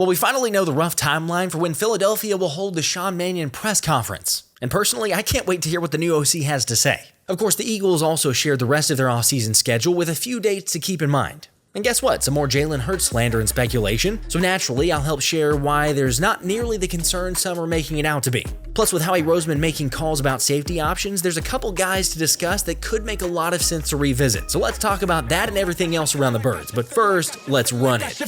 Well, we finally know the rough timeline for when Philadelphia will hold the Sean Mannion press conference. And personally, I can't wait to hear what the new OC has to say. Of course, the Eagles also shared the rest of their offseason schedule with a few dates to keep in mind. And guess what? Some more Jalen Hurts slander and speculation, so naturally I'll help share why there's not nearly the concern some are making it out to be. Plus, with Howie Roseman making calls about safety options, there's a couple guys to discuss that could make a lot of sense to revisit. So let's talk about that and everything else around the birds. But first, let's run it.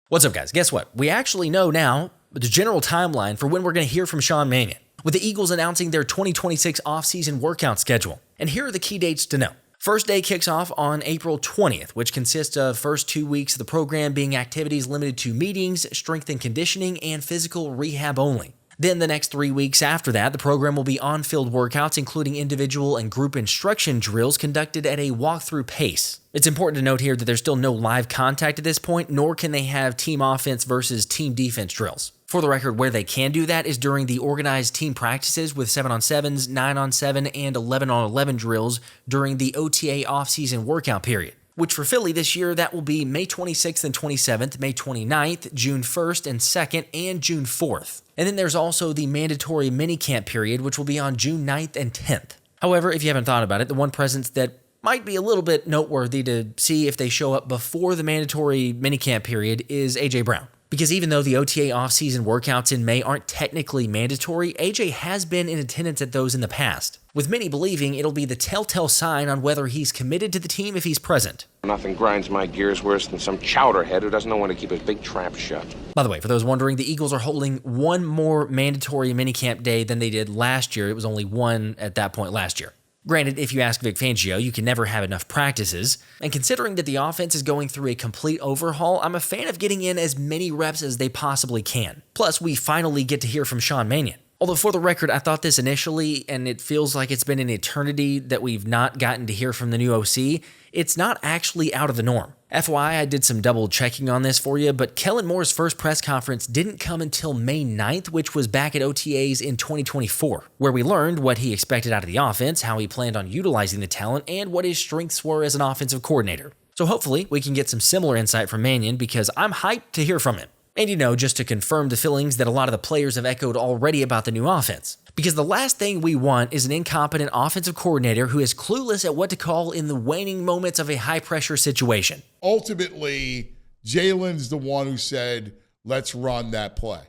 What's up, guys? Guess what? We actually know now the general timeline for when we're going to hear from Sean Mannion, with the Eagles announcing their 2026 offseason workout schedule. And here are the key dates to know. First day kicks off on April 20th, which consists of first 2 weeks of the program being activities limited to meetings, strength and conditioning, and physical rehab only. Then the next 3 weeks after that, the program will be on-field workouts, including individual and group instruction drills conducted at a walkthrough pace. It's important to note here that there's still no live contact at this point, nor can they have team offense versus team defense drills. For the record, where they can do that is during the organized team practices with 7-on-7s, 9-on-7, and 11-on-11 drills during the OTA offseason workout period. Which for Philly this year, that will be May 26th and 27th, May 29th, June 1st and 2nd, and June 4th. And then there's also the mandatory minicamp period, which will be on June 9th and 10th. However, if you haven't thought about it, the one presence that might be a little bit noteworthy to see if they show up before the mandatory minicamp period is A.J. Brown. Because even though the OTA offseason workouts in May aren't technically mandatory, AJ has been in attendance at those in the past, with many believing it'll be the telltale sign on whether he's committed to the team if he's present. Nothing grinds my gears worse than some chowderhead who doesn't know when to keep his big trap shut. By the way, for those wondering, the Eagles are holding one more mandatory minicamp day than they did last year. It was only one at that point last year. Granted, if you ask Vic Fangio, you can never have enough practices, and considering that the offense is going through a complete overhaul, I'm a fan of getting in as many reps as they possibly can. Plus, we finally get to hear from Sean Mannion. Although for the record, I thought this initially, and it feels like it's been an eternity that we've not gotten to hear from the new OC, it's not actually out of the norm. FYI, I did some double checking on this for you, but Kellen Moore's first press conference didn't come until May 9th, which was back at OTAs in 2024, where we learned what he expected out of the offense, how he planned on utilizing the talent, and what his strengths were as an offensive coordinator. So hopefully we can get some similar insight from Mannion because I'm hyped to hear from him. And just to confirm the feelings that a lot of the players have echoed already about the new offense. Because the last thing we want is an incompetent offensive coordinator who is clueless at what to call in the waning moments of a high-pressure situation. Ultimately, Jalen's the one who said, let's run that play.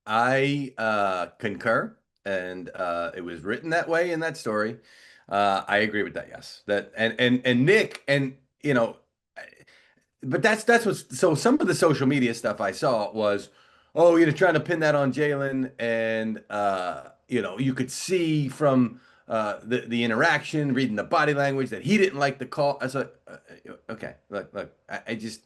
I concur, and it was written that way in that story. I agree with that, yes. And Nick, and but that's what's so some of the social media stuff I saw was, oh, you're trying to pin that on Jalen, and you could see from the interaction, reading the body language that he didn't like the call. I said, okay, look, I just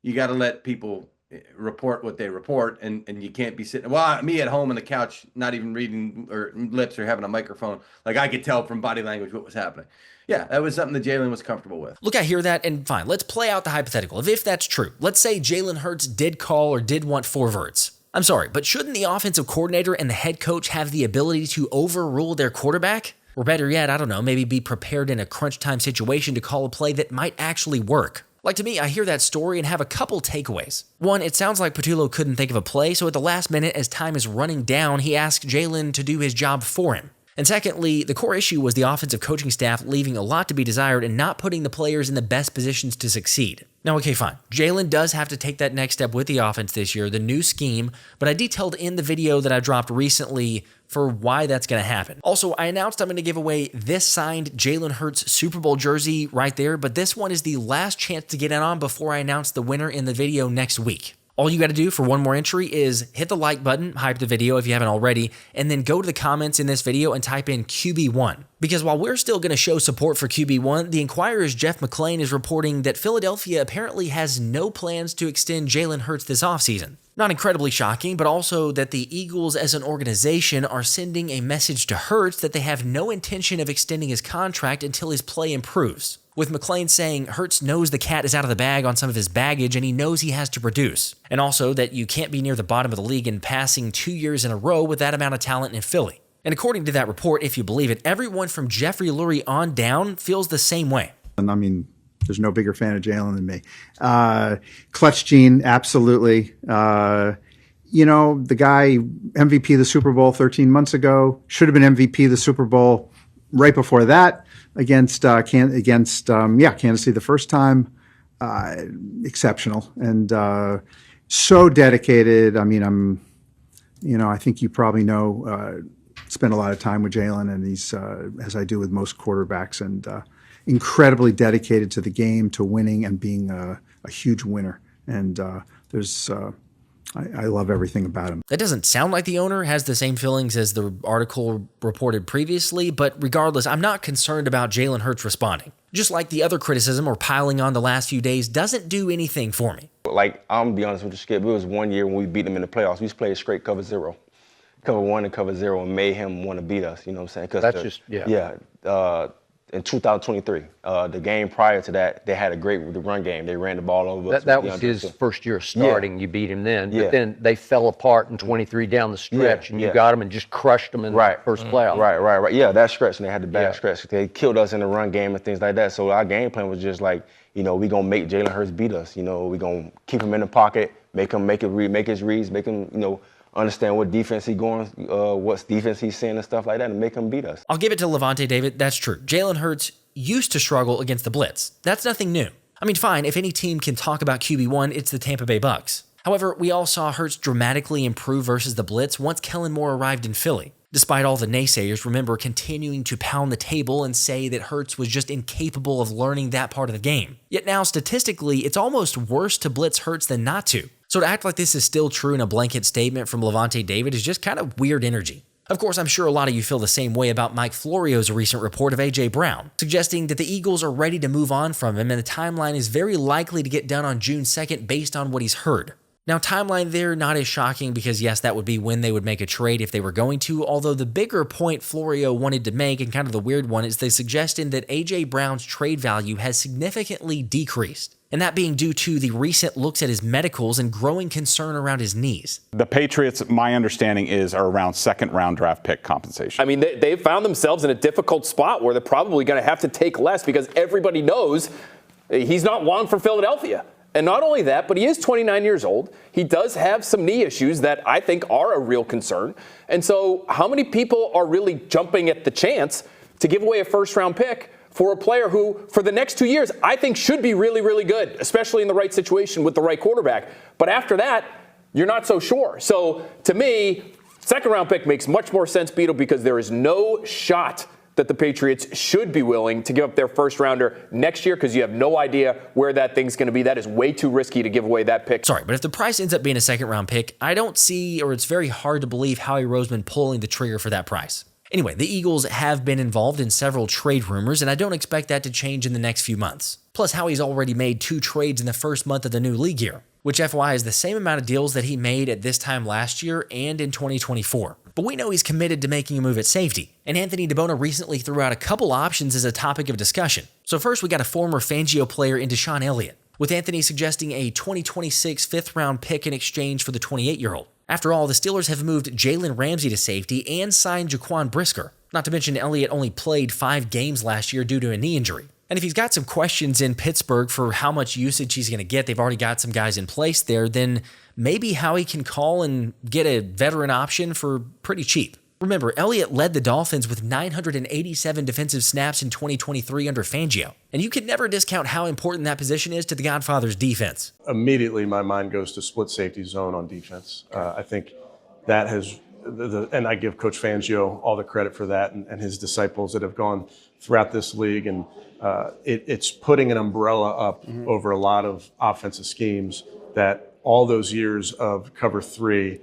you got to let people report what they report, and you can't be sitting. Well, me at home on the couch, not even reading or lips or having a microphone, like I could tell from body language what was happening. Yeah, that was something that Jalen was comfortable with. Look, I hear that, and fine, let's play out the hypothetical. If that's true, let's say Jalen Hurts did call or did want 4 verts. I'm sorry, but shouldn't the offensive coordinator and the head coach have the ability to overrule their quarterback? Or better yet, I don't know, maybe be prepared in a crunch time situation to call a play that might actually work. Like to me, I hear that story and have a couple takeaways. One, it sounds like Patullo couldn't think of a play, so at the last minute as time is running down, he asked Jalen to do his job for him. And secondly, the core issue was the offensive coaching staff leaving a lot to be desired and not putting the players in the best positions to succeed. Now, okay, fine. Jalen does have to take that next step with the offense this year, the new scheme, but I detailed in the video that I dropped recently for why that's going to happen. Also, I announced I'm going to give away this signed Jalen Hurts Super Bowl jersey right there, but this one is the last chance to get in on before I announce the winner in the video next week. All you got to do for one more entry is hit the like button, hype the video if you haven't already, and then go to the comments in this video and type in QB1. Because while we're still going to show support for QB1, the Inquirer's Jeff McClain is reporting that Philadelphia apparently has no plans to extend Jalen Hurts this offseason. Not incredibly shocking, but also that the Eagles as an organization are sending a message to Hurts that they have no intention of extending his contract until his play improves. with McClain saying Hurts knows the cat is out of the bag on some of his baggage and he knows he has to produce. And also that you can't be near the bottom of the league in passing 2 years in a row with that amount of talent in Philly. And according to that report, if you believe it, everyone from Jeffrey Lurie on down feels the same way. And I mean, there's no bigger fan of Jaelan than me. Clutch gene, absolutely. You know, the guy, MVP of the Super Bowl 13 months ago, should have been MVP of the Super Bowl right before that against Kansas City the first time. Exceptional and so dedicated. I mean, I think you probably know, spend a lot of time with Jaelan, and he's, as I do with most quarterbacks, and incredibly dedicated to the game, to winning, and being a huge winner. And I love everything about him. That doesn't sound like the owner has the same feelings as the article reported previously, but regardless, I'm not concerned about Jalen Hurts responding. Just like the other criticism or piling on the last few days doesn't do anything for me. Like, I'm going to be honest with you, Skip, it was one year when we beat them in the playoffs. We just played straight cover zero. Cover one and cover zero, and made him want to beat us, you know what I'm saying? In 2023, the game prior to that, they had a great run game. They ran the ball over us. That was his first year starting. Yeah. You beat him then. But then they fell apart in 23 down the stretch, and you got them and just crushed them in the first playoff. Right. Yeah, that stretch, and they had the bad stretch. They killed us in the run game and things like that. So our game plan was just like, we're going to make Jalen Hurts beat us. We're going to keep him in the pocket, make his reads, make him, understand what defense he's going, what defense he's seeing and stuff like that, and make him beat us. I'll give it to Levante David. That's true. Jalen Hurts used to struggle against the blitz. That's nothing new. I mean, fine, if any team can talk about QB1, it's the Tampa Bay Bucks. However, we all saw Hurts dramatically improve versus the blitz once Kellen Moore arrived in Philly. Despite all the naysayers, remember continuing to pound the table and say that Hurts was just incapable of learning that part of the game. Yet now, statistically, it's almost worse to blitz Hurts than not to. So to act like this is still true in a blanket statement from Levante David is just kind of weird energy. Of course, I'm sure a lot of you feel the same way about Mike Florio's recent report of A.J. Brown, suggesting that the Eagles are ready to move on from him and the timeline is very likely to get done on June 2nd based on what he's heard. Now, timeline there, not as shocking because yes, that would be when they would make a trade if they were going to, although the bigger point Florio wanted to make, and kind of the weird one, is the suggestion that A.J. Brown's trade value has significantly decreased. And that being due to the recent looks at his medicals and growing concern around his knees. The Patriots, my understanding is, are around second-round draft pick compensation. I mean, they've found themselves in a difficult spot where they're probably going to have to take less because everybody knows he's not one for Philadelphia. And not only that, but he is 29 years old. He does have some knee issues that I think are a real concern. And so how many people are really jumping at the chance to give away a first-round pick for a player who, for the next 2 years, I think should be really, really good, especially in the right situation with the right quarterback. But after that, you're not so sure. So to me, second-round pick makes much more sense, Beetle, because there is no shot that the Patriots should be willing to give up their first-rounder next year because you have no idea where that thing's going to be. That is way too risky to give away that pick. Sorry, but if the price ends up being a second-round pick, I don't see, or it's very hard to believe, Howie Roseman pulling the trigger for that price. Anyway, the Eagles have been involved in several trade rumors, and I don't expect that to change in the next few months. Plus, Howie's already made 2 trades in the first month of the new league year, which FYI is the same amount of deals that he made at this time last year and in 2024. But we know he's committed to making a move at safety, and Anthony DeBona recently threw out a couple options as a topic of discussion. So first, we got a former Fangio player in Deshaun Elliott, with Anthony suggesting a 2026 fifth-round pick in exchange for the 28-year-old. After all, the Steelers have moved Jalen Ramsey to safety and signed Jaquan Brisker. Not to mention Elliott only played 5 games last year due to a knee injury. And if he's got some questions in Pittsburgh for how much usage he's going to get, they've already got some guys in place there, then maybe Howie can call and get a veteran option for pretty cheap. Remember, Elliott led the Dolphins with 987 defensive snaps in 2023 under Fangio. And you can never discount how important that position is to the Godfather's defense. Immediately, my mind goes to split safety zone on defense. I think that has, and I give Coach Fangio all the credit for that and his disciples that have gone throughout this league. And it's putting an umbrella up over a lot of offensive schemes that all those years of cover 3,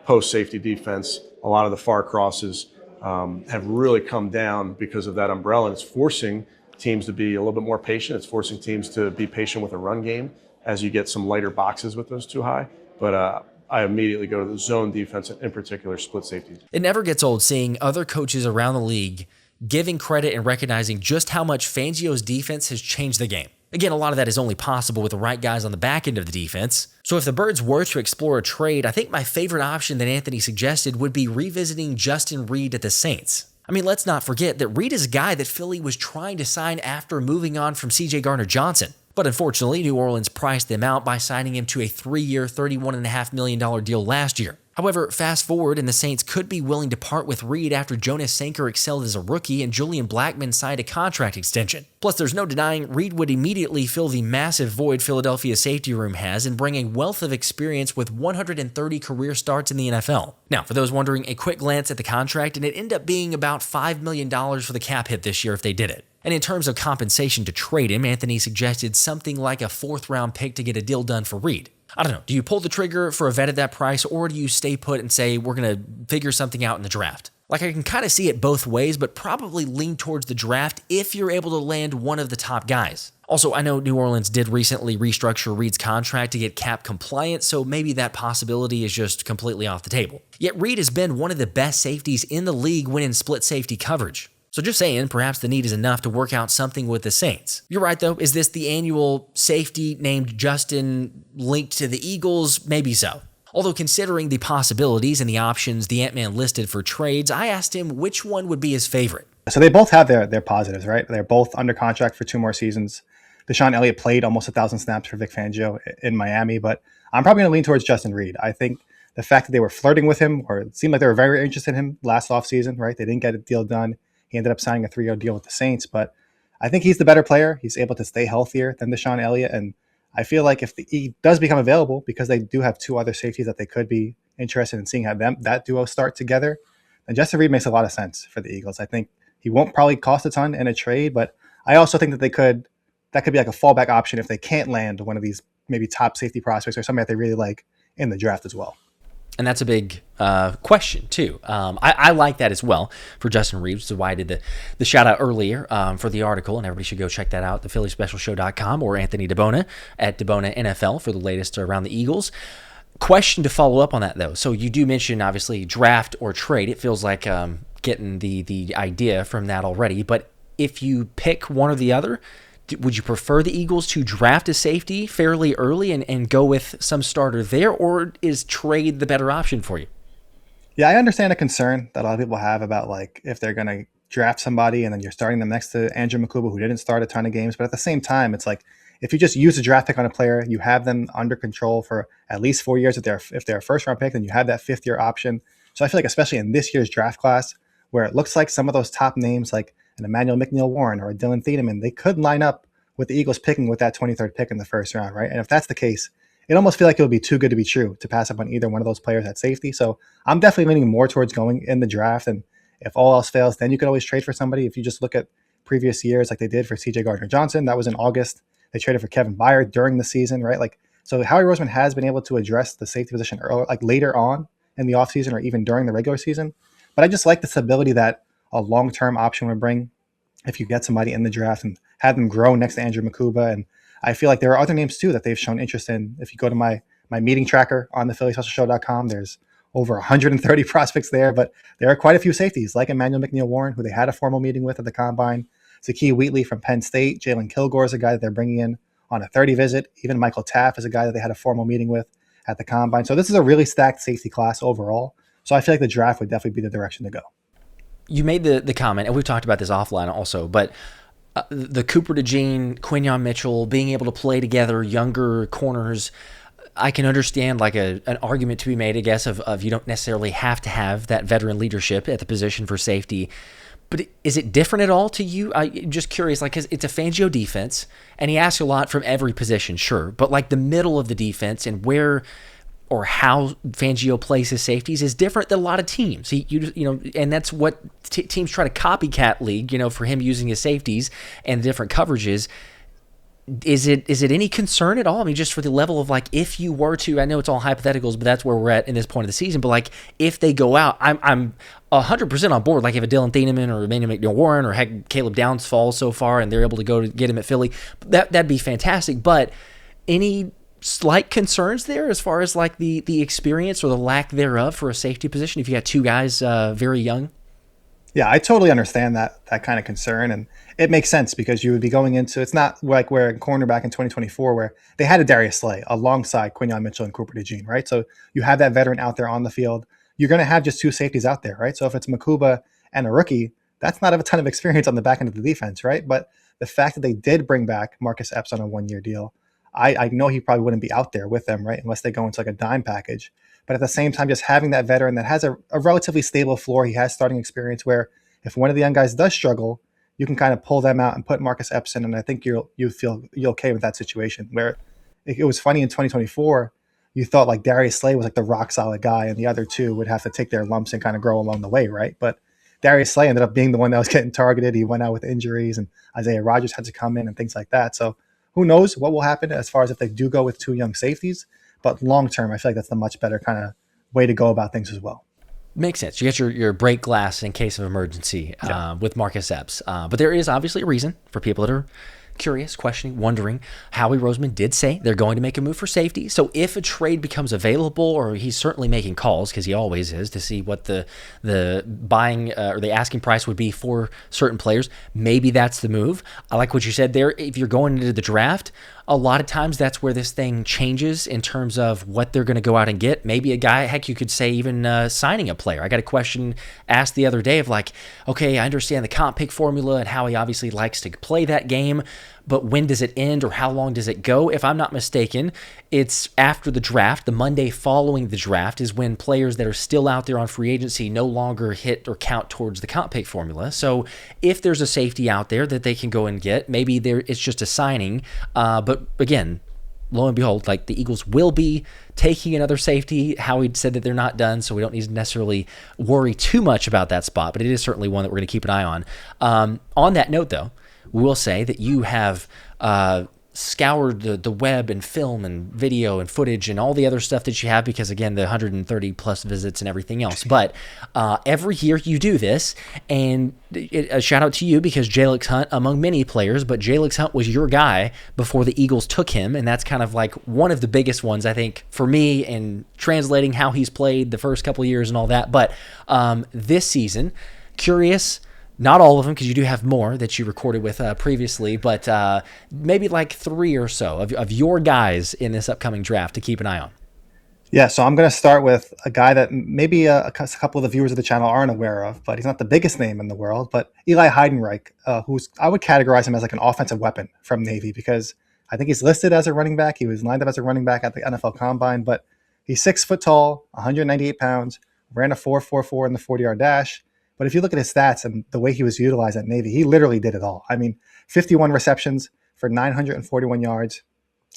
post-safety defense, a lot of the far crosses have really come down because of that umbrella. And it's forcing teams to be a little bit more patient. It's forcing teams to be patient with a run game as you get some lighter boxes with those too high. But I immediately go to the zone defense, in particular split safety. It never gets old seeing other coaches around the league giving credit and recognizing just how much Fangio's defense has changed the game. Again, a lot of that is only possible with the right guys on the back end of the defense. So if the Birds were to explore a trade, I think my favorite option that Anthony suggested would be revisiting Justin Reid at the Saints. I mean, let's not forget that Reid is a guy that Philly was trying to sign after moving on from CJ Gardner-Johnson. But unfortunately, New Orleans priced them out by signing him to a 3-year, $31.5 million deal last year. However, fast forward and the Saints could be willing to part with Reid after Jonas Sanker excelled as a rookie and Julian Blackmon signed a contract extension. Plus, there's no denying Reid would immediately fill the massive void Philadelphia's safety room has and bring a wealth of experience with 130 career starts in the NFL. Now, for those wondering, a quick glance at the contract, and it ended up being about $5 million for the cap hit this year if they did it. And in terms of compensation to trade him, Anthony suggested something like a 4th-round pick to get a deal done for Reid. I don't know, do you pull the trigger for a vet at that price, or do you stay put and say, we're going to figure something out in the draft? Like, I can kind of see it both ways, but probably lean towards the draft if you're able to land one of the top guys. Also, I know New Orleans did recently restructure Reid's contract to get cap compliant, so maybe that possibility is just completely off the table. Yet Reid has been one of the best safeties in the league when in split safety coverage. So just saying, perhaps the need is enough to work out something with the Saints. You're right, though. Is this the annual safety named Justin linked to the Eagles? Maybe so. Although considering the possibilities and the options the Ant-Man listed for trades, I asked him which one would be his favorite. So they both have their positives, right? They're both under contract for 2 more seasons. Deshaun Elliott played almost 1,000 snaps for Vic Fangio in Miami, but I'm probably going to lean towards Justin Reid. I think the fact that they were flirting with him, or it seemed like they were very interested in him last offseason, right? They didn't get a deal done. He ended up signing a 3-year deal with the Saints, but I think he's the better player. He's able to stay healthier than Deshaun Elliott, and I feel like if he does become available, because they do have 2 other safeties that they could be interested in seeing how that duo start together, then Justin Reid makes a lot of sense for the Eagles. I think he won't probably cost a ton in a trade, but I also think that that could be like a fallback option if they can't land one of these maybe top safety prospects or somebody that they really like in the draft as well. And that's a big question, too. I like that as well for Justin Reid, which is why I did the shout-out earlier for the article, and everybody should go check that out, thephillyspecialshow.com, or Anthony DeBona at DeBona NFL for the latest around the Eagles. Question to follow up on that, though. So you do mention, obviously, draft or trade. It feels like getting the idea from that already. But if you pick one or the other, would you prefer the Eagles to draft a safety fairly early and go with some starter there, or is trade the better option for you? Yeah, I understand a concern that a lot of people have about, like, if they're going to draft somebody and then you're starting them next to Andrew Mukuba, who didn't start a ton of games. But at the same time, it's like, if you just use a draft pick on a player, you have them under control for at least 4 years. If they're a first-round pick, then you have that 5th-year option. So I feel like, especially in this year's draft class, where it looks like some of those top names, like an Emmanuel McNeil-Warren or a Dylan Thiedemann, they could line up with the Eagles picking with that 23rd pick in the first round, right? And if that's the case, it almost feels like it would be too good to be true to pass up on either one of those players at safety. So I'm definitely leaning more towards going in the draft. And if all else fails, then you could always trade for somebody. If you just look at previous years, like they did for CJ Gardner-Johnson, that was in August. They traded for Kevin Byard during the season, right? Like, so Howie Roseman has been able to address the safety position early, like later on in the offseason or even during the regular season. But I just like the stability that a long-term option would bring if you get somebody in the draft and have them grow next to Andrew Mukuba. And I feel like there are other names too that they've shown interest in. If you go to my meeting tracker on the phillyspecialshow.com, there's over 130 prospects there, but there are quite a few safeties like Emmanuel McNeil-Warren, who they had a formal meeting with at the Combine, Zakee Wheatley from Penn State, Jalen Kilgore is a guy that they're bringing in on a 30 visit. Even Michael Taff is a guy that they had a formal meeting with at the Combine. So this is a really stacked safety class overall. So I feel like the draft would definitely be the direction to go. You made the comment, and we've talked about this offline also, but the Cooper DeJean, Quinyon Mitchell, being able to play together, younger corners, I can understand like an argument to be made, I guess, of you don't necessarily have to have that veteran leadership at the position for safety. But is it different at all to you? I'm just curious, like, 'cause it's a Fangio defense, and he asks a lot from every position, sure. But like the middle of the defense and where or how Fangio plays his safeties is different than a lot of teams. And that's what teams try to copycat league, for him using his safeties and different coverages. Is it any concern at all? I mean, just for the level of, like, if you were to, I know it's all hypotheticals, but that's where we're at in this point of the season. But like, if they go out, I'm 100% on board. Like, if a Dylan Thiedemann or Emmanuel McNeil-Warren or heck, Caleb Downs falls so far and they're able to go to get him at Philly, that'd be fantastic. But any slight concerns there as far as like the experience or the lack thereof for a safety position if you got two guys very young? Yeah, I totally understand that kind of concern, and it makes sense because you would be going into, it's not like where cornerback in 2024 where they had a Darius Slay alongside Quinyon Mitchell and Cooper DeJean, right? So you have that veteran out there on the field. You're going to have just two safeties out there, right? So if it's Mukuba and a rookie, that's not a ton of experience on the back end of the defense, right? But the fact that they did bring back Marcus Epps on a 1-year deal, I know he probably wouldn't be out there with them, right? Unless they go into like a dime package. But at the same time, just having that veteran that has a relatively stable floor, he has starting experience where if one of the young guys does struggle, you can kind of pull them out and put Marcus Epps in, and I think you'll feel okay with that situation. Where it was funny in 2024, you thought like Darius Slay was like the rock solid guy, and the other two would have to take their lumps and kind of grow along the way, right? But Darius Slay ended up being the one that was getting targeted. He went out with injuries, and Isaiah Rodgers had to come in and things like that. So who knows what will happen as far as if they do go with two young safeties. But long term, I feel like that's the much better kind of way to go about things as well. Makes sense. You get your break glass in case of emergency with Marcus Epps. But there is obviously a reason for people that are curious, questioning, wondering. Howie Roseman did say they're going to make a move for safety. So if a trade becomes available, or he's certainly making calls because he always is to see what the buying or the asking price would be for certain players, maybe that's the move. I like what you said there. If you're going into the draft, a lot of times that's where this thing changes in terms of what they're going to go out and get. Maybe a guy, heck, you could say even signing a player. I got a question asked the other day of like, okay, I understand the comp pick formula and how he obviously likes to play that game, but when does it end or how long does it go? If I'm not mistaken, it's after the draft. The Monday following the draft is when players that are still out there on free agency no longer hit or count towards the comp pick formula. So if there's a safety out there that they can go and get, maybe it's just a signing, but again, lo and behold, like the Eagles will be taking another safety. Howie said that they're not done, so we don't need to necessarily worry too much about that spot, but it is certainly one that we're going to keep an eye on. On that note, though, we will say that you have scoured the web and film and video and footage and all the other stuff that you have because, again, the 130 plus visits and everything else. But every year you do this, and a shout out to you because Jalen Hunt, among many players, but Jalen Hunt was your guy before the Eagles took him, and that's kind of like one of the biggest ones, I think, for me in translating how he's played the first couple of years and all that. But this season, curious, not all of them, because you do have more that you recorded with previously, but maybe like 3 or so of your guys in this upcoming draft to keep an eye on. Yeah, so I'm going to start with a guy that maybe a couple of the viewers of the channel aren't aware of, but he's not the biggest name in the world, but Eli Heidenreich, who's I would categorize him as like an offensive weapon from Navy because I think he's listed as a running back. He was lined up as a running back at the NFL Combine, but he's 6 foot tall, 198 pounds, ran a 4.44 in the 40-yard dash. But if you look at his stats and the way he was utilized at Navy, he literally did it all. I mean, 51 receptions for 941 yards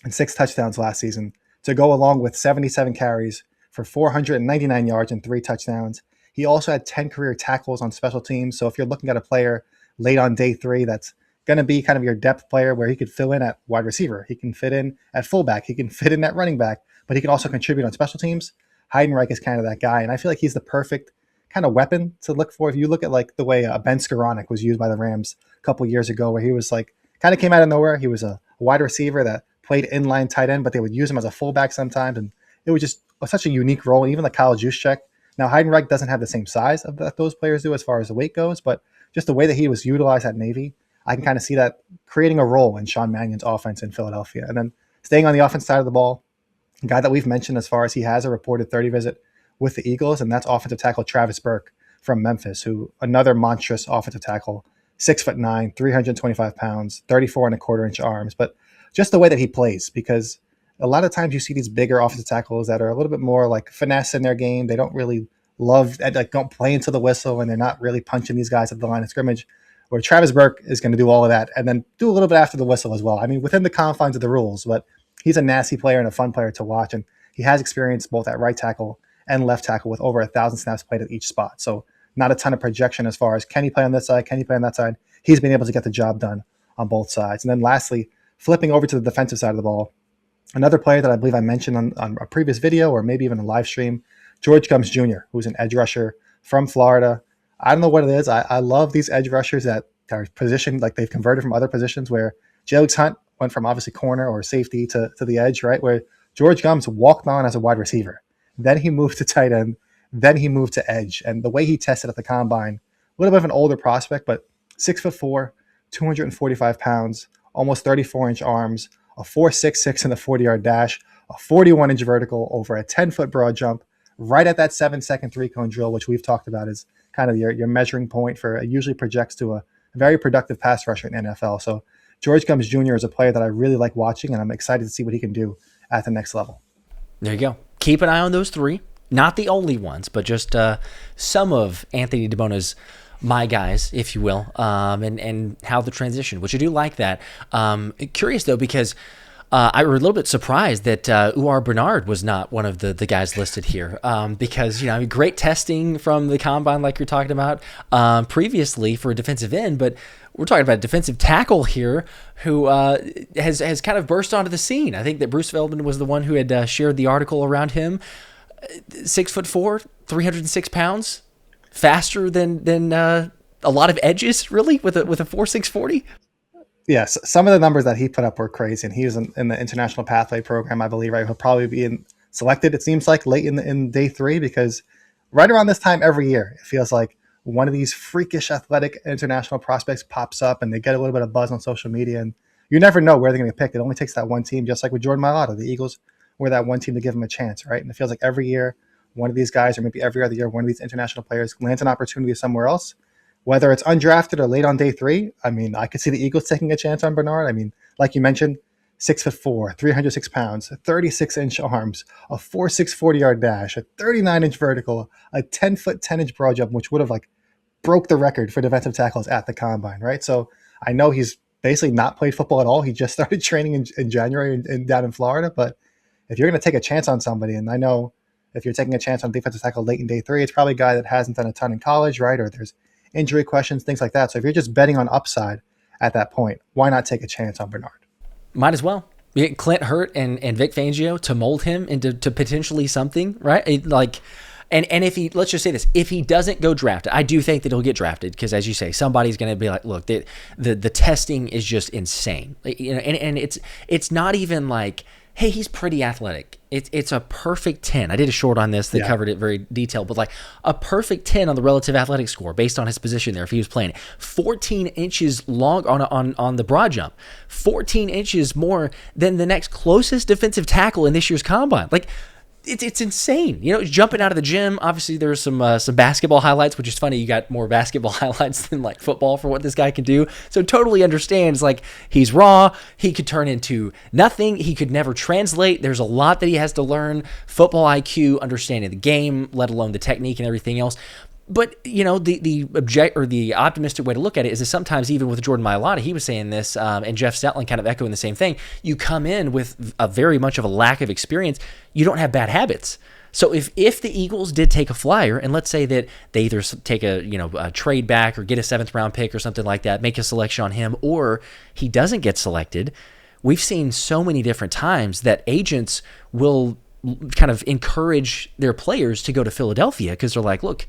and 6 touchdowns last season to go along with 77 carries for 499 yards and 3 touchdowns. He also had 10 career tackles on special teams. So if you're looking at a player late on day 3 that's going to be kind of your depth player where he could fill in at wide receiver, he can fit in at fullback, he can fit in at running back, but he can also contribute on special teams. Heidenreich is kind of that guy. And I feel like he's the perfect kind of weapon to look for. If you look at like the way Ben Skoranek was used by the Rams a couple years ago, where he was like kind of came out of nowhere. He was a wide receiver that played inline tight end, but they would use him as a fullback sometimes. And it was just such a unique role. Even like Kyle Juszczyk. Now Heidenreich doesn't have the same size that those players do as far as the weight goes, but just the way that he was utilized at Navy, I can kind of see that creating a role in Sean Mannion's offense in Philadelphia. And then staying on the offense side of the ball, a guy that we've mentioned as far as he has a reported 30 visit with the Eagles, and that's offensive tackle Travis Burke from Memphis, who another monstrous offensive tackle, 6'9", 325 pounds, 34.25-inch arms. But just the way that he plays, because a lot of times you see these bigger offensive tackles that are a little bit more like finesse in their game. They don't really don't play into the whistle, and they're not really punching these guys at the line of scrimmage. Where Travis Burke is going to do all of that and then do a little bit after the whistle as well. I mean, within the confines of the rules, but he's a nasty player and a fun player to watch, and he has experience both at right tackle and left tackle with over 1,000 snaps played at each spot. So not a ton of projection as far as can he play on this side, can he play on that side. He's been able to get the job done on both sides. And then lastly, flipping over to the defensive side of the ball, another player that I believe I mentioned on a previous video or maybe even a live stream, George Gumbs Jr., who's an edge rusher from Florida. I don't know what it is. I love these edge rushers that are positioned like they've converted from other positions where Jalen Hunt went from obviously corner or safety to the edge, right? Where George Gumbs walked on as a wide receiver. Then he moved to tight end. Then he moved to edge. And the way he tested at the combine little bit of an older prospect, but 6'4", 245 pounds, almost 34-inch arms, a 4.66 in the 40-yard dash, a 41-inch vertical over a 10-foot broad jump, right at that 7-second three-cone drill, which we've talked about is kind of your measuring point for it usually projects to a very productive pass rusher in the NFL. So George Gumbs Jr. is a player that I really like watching, and I'm excited to see what he can do at the next level. There you go. Keep an eye on those three. Not the only ones, but just some of Anthony DeBona's my guys, if you will, and how the transition, which I do like that. Curious, though, because I was a little bit surprised that Uar Bernard was not one of the guys listed here because, great testing from the combine like you're talking about previously for a defensive end, but we're talking about a defensive tackle here who has kind of burst onto the scene. I think that Bruce Feldman was the one who had shared the article around him. 6'4", 306 pounds, faster than a lot of edges, really, with a 4.6 40. Yes, some of the numbers that he put up were crazy, and he was in the International Pathway Program, I believe. Right, he'll probably be selected. It seems like late in day 3, because right around this time every year, it feels like one of these freakish athletic international prospects pops up, and they get a little bit of buzz on social media, and you never know where they're going to get picked. It only takes that one team, just like with Jordan Mailata. The Eagles were that one team to give him a chance, right? And it feels like every year, one of these guys, or maybe every other year, one of these international players lands an opportunity somewhere else, whether it's undrafted or late on day 3. I mean, I could see the Eagles taking a chance on Bernard. I mean, like you mentioned, 6'4", 306 pounds, 36-inch arms, a 4.6 40-yard dash, a 39-inch vertical, a 10-foot 10-inch broad jump, which would have broke the record for defensive tackles at the combine, right? So I know he's basically not played football at all. He just started training in January down in Florida. But if you're going to take a chance on somebody, and I know if you're taking a chance on defensive tackle late in day 3, it's probably a guy that hasn't done a ton in college, right? Or there's injury questions, things like that. So if you're just betting on upside at that point, why not take a chance on Bernard? Might as well. You get Clint Hurt and Vic Fangio to mold him into potentially something, right? And if he, let's just say this, if he doesn't go drafted, I do think that he'll get drafted because, as you say, somebody's going to be like, look, the testing is just insane. And it's not even like, hey, he's pretty athletic. It's a perfect 10. I did a short on this that covered it very detailed, but a perfect 10 on the relative athletic score based on his position there if he was playing. 14 inches long on the broad jump. 14 inches more than the next closest defensive tackle in this year's combine. It's insane. Jumping out of the gym, obviously there's some basketball highlights, which is funny. You got more basketball highlights than football for what this guy can do. So totally understands, he's raw. He could turn into nothing. He could never translate. There's a lot that he has to learn. Football IQ, understanding the game, let alone the technique and everything else. But, the optimistic way to look at it is that sometimes even with Jordan Mailata, he was saying this, and Jeff Stetland kind of echoing the same thing, you come in with a very much of a lack of experience, you don't have bad habits. So if the Eagles did take a flyer, and let's say that they either take a trade back or get a 7th round pick or something like that, make a selection on him, or he doesn't get selected, we've seen so many different times that agents will kind of encourage their players to go to Philadelphia because they're like, look,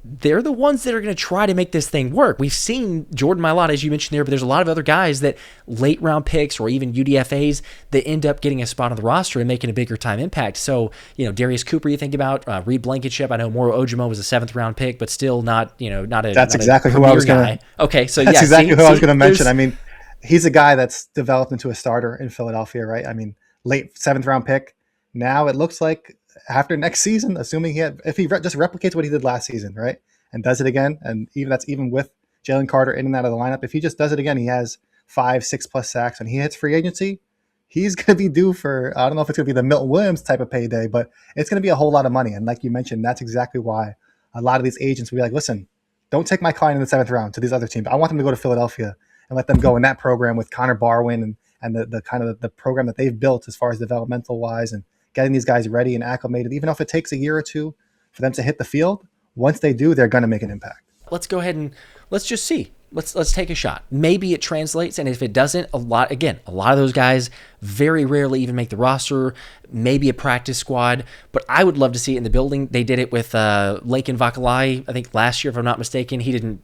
they're the ones that are going to try to make this thing work. We've seen Jordan Mailata, as you mentioned there, but there's a lot of other guys that late round picks or even UDFAs that end up getting a spot on the roster and making a bigger time impact. So, Darius Cooper, you think about Reed Blankenship. I know Moro Ojomo was a 7th round pick, but still not a. That's exactly who I was going to. Okay, so that's exactly who I was going to mention. I mean, he's a guy that's developed into a starter in Philadelphia, right? I mean, late 7th round pick. Now it looks like after next season, assuming if he just replicates what he did last season, right, and does it again, and even with Jalen Carter in and out of the lineup, if he just does it again, he has 5-6+ sacks, and he hits free agency, he's going to be due for, I don't know if it's going to be the Milton Williams type of payday, but it's going to be a whole lot of money. And like you mentioned, that's exactly why a lot of these agents will be like, listen, don't take my client in the 7th round to these other teams. I want them to go to Philadelphia and let them go in that program with Connor Barwin and the kind of the program that they've built as far as developmental wise and getting these guys ready and acclimated, even if it takes a year or two for them to hit the field. Once they do, they're going to make an impact. Let's go ahead and let's just see. Let's take a shot. Maybe it translates, and if it doesn't, a lot of those guys very rarely even make the roster, maybe a practice squad, but I would love to see it in the building. They did it with Laken Vakalai, I think last year, if I'm not mistaken. He didn't